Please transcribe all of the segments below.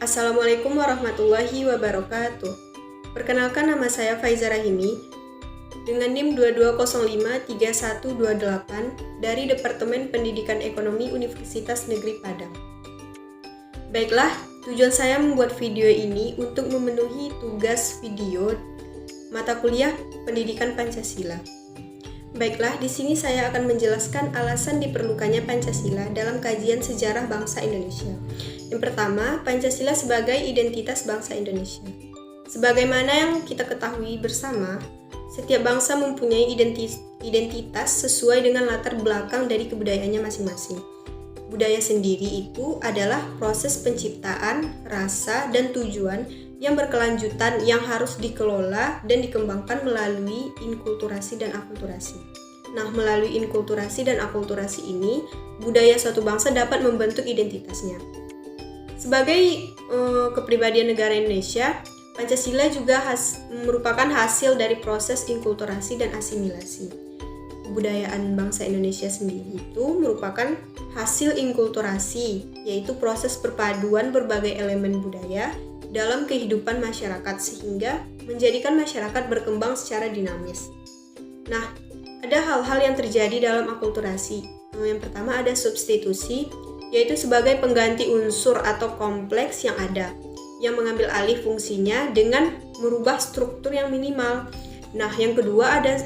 Assalamualaikum warahmatullahi wabarakatuh. Perkenalkan, nama saya Faiza Rahimi dengan NIM 22053128 dari Departemen Pendidikan Ekonomi Universitas Negeri Padang. Baiklah, tujuan saya membuat video ini untuk memenuhi tugas video mata kuliah Pendidikan Pancasila. Baiklah, di sini saya akan menjelaskan alasan diperlukannya Pancasila dalam kajian sejarah bangsa Indonesia. Yang pertama, Pancasila sebagai identitas bangsa Indonesia. Sebagaimana yang kita ketahui bersama, setiap bangsa mempunyai identitas sesuai dengan latar belakang dari kebudayaannya masing-masing. Budaya sendiri itu adalah proses penciptaan, rasa, dan tujuan yang berkelanjutan yang harus dikelola dan dikembangkan melalui inkulturasi dan akulturasi. Nah, melalui inkulturasi dan akulturasi ini, budaya suatu bangsa dapat membentuk identitasnya. Sebagai kepribadian negara Indonesia, Pancasila juga merupakan hasil dari proses inkulturasi dan asimilasi. Kebudayaan bangsa Indonesia sendiri itu merupakan hasil inkulturasi, yaitu proses perpaduan berbagai elemen budaya dalam kehidupan masyarakat sehingga menjadikan masyarakat berkembang secara dinamis. Nah, ada hal-hal yang terjadi dalam akulturasi. Yang pertama ada substitusi, yaitu sebagai pengganti unsur atau kompleks yang ada, yang mengambil alih fungsinya dengan merubah struktur yang minimal. Nah, yang kedua ada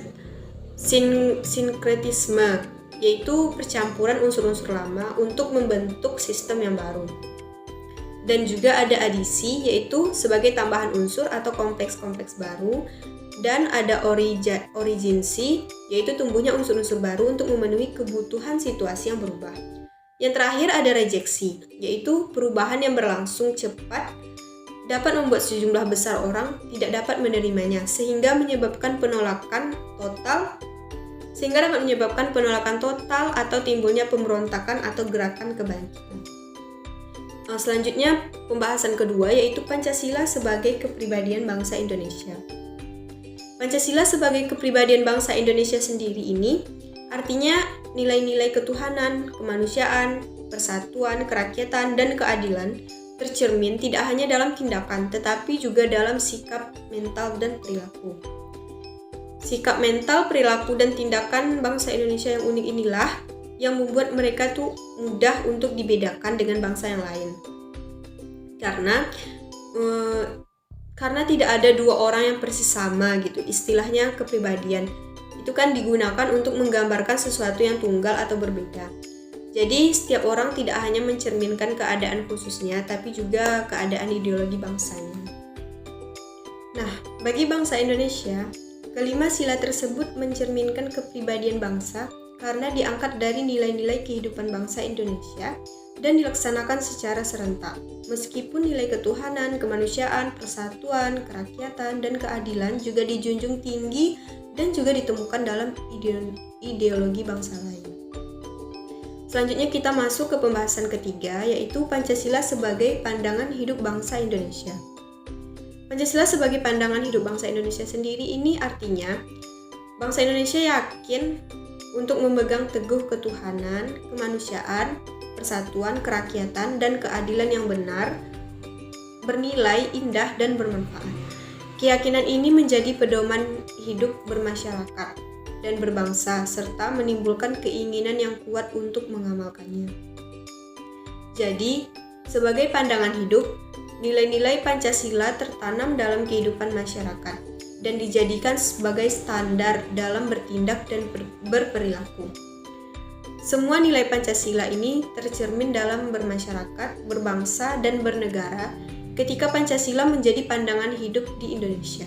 sinkretisme, yaitu percampuran unsur-unsur lama untuk membentuk sistem yang baru. Dan juga ada adisi, yaitu sebagai tambahan unsur atau kompleks-kompleks baru. Dan ada originsi, yaitu tumbuhnya unsur-unsur baru untuk memenuhi kebutuhan situasi yang berubah. Yang terakhir ada rejeksi, yaitu perubahan yang berlangsung cepat dapat membuat sejumlah besar orang tidak dapat menerimanya, sehingga menyebabkan penolakan total atau timbulnya pemberontakan atau gerakan kebangkitan. Selanjutnya, pembahasan kedua yaitu Pancasila sebagai kepribadian bangsa Indonesia. Pancasila sebagai kepribadian bangsa Indonesia sendiri ini artinya nilai-nilai ketuhanan, kemanusiaan, persatuan, kerakyatan, dan keadilan tercermin tidak hanya dalam tindakan tetapi juga dalam sikap mental dan perilaku. Sikap mental, perilaku, dan tindakan bangsa Indonesia yang unik inilah yang membuat mereka tuh mudah untuk dibedakan dengan bangsa yang lain. Karena tidak ada dua orang yang persis sama gitu. Istilahnya kepribadian itu kan digunakan untuk menggambarkan sesuatu yang tunggal atau berbeda. Jadi setiap orang tidak hanya mencerminkan keadaan khususnya, tapi juga keadaan ideologi bangsanya. Nah, bagi bangsa Indonesia, kelima sila tersebut mencerminkan kepribadian bangsa karena diangkat dari nilai-nilai kehidupan bangsa Indonesia dan dilaksanakan secara serentak. Meskipun nilai ketuhanan, kemanusiaan, persatuan, kerakyatan, dan keadilan juga dijunjung tinggi dan juga ditemukan dalam ideologi bangsa lain. Selanjutnya kita masuk ke pembahasan ketiga, yaitu Pancasila sebagai pandangan hidup bangsa Indonesia. Pancasila sebagai pandangan hidup bangsa Indonesia sendiri ini artinya bangsa Indonesia yakin untuk memegang teguh ketuhanan, kemanusiaan, persatuan, kerakyatan, dan keadilan yang benar, bernilai, indah, dan bermanfaat. Keyakinan ini menjadi pedoman hidup bermasyarakat dan berbangsa, serta menimbulkan keinginan yang kuat untuk mengamalkannya. Jadi, sebagai pandangan hidup, nilai-nilai Pancasila tertanam dalam kehidupan masyarakat dan dijadikan sebagai standar dalam bertindak dan berperilaku. Semua nilai Pancasila ini tercermin dalam bermasyarakat, berbangsa, dan bernegara ketika Pancasila menjadi pandangan hidup di Indonesia.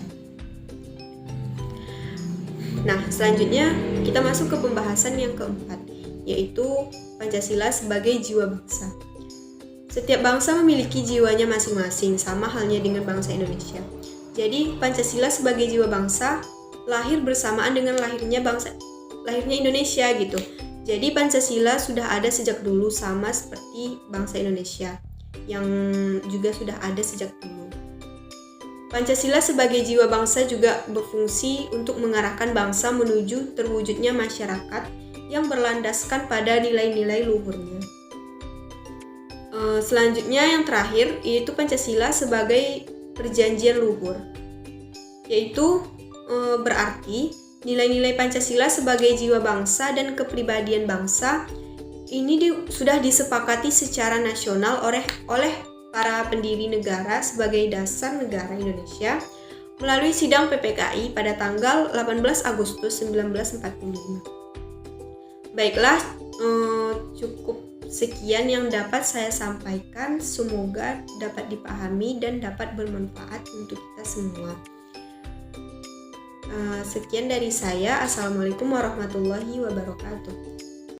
Nah, selanjutnya kita masuk ke pembahasan yang keempat, yaitu Pancasila sebagai jiwa bangsa. Setiap bangsa memiliki jiwanya masing-masing, sama halnya dengan bangsa Indonesia. Jadi, Pancasila sebagai jiwa bangsa lahir bersamaan dengan lahirnya Indonesia gitu. Jadi, Pancasila sudah ada sejak dulu sama seperti bangsa Indonesia yang juga sudah ada sejak dulu. Pancasila sebagai jiwa bangsa juga berfungsi untuk mengarahkan bangsa menuju terwujudnya masyarakat yang berlandaskan pada nilai-nilai luhurnya. Selanjutnya yang terakhir yaitu Pancasila sebagai perjanjian luhur, yaitu berarti nilai-nilai Pancasila sebagai jiwa bangsa dan kepribadian bangsa ini sudah disepakati secara nasional oleh para pendiri negara sebagai dasar negara Indonesia melalui sidang PPKI pada tanggal 18 Agustus 1945. Baiklah, cukup sekian yang dapat saya sampaikan. Semoga dapat dipahami dan dapat bermanfaat untuk kita semua. Sekian dari saya. Assalamualaikum warahmatullahi wabarakatuh.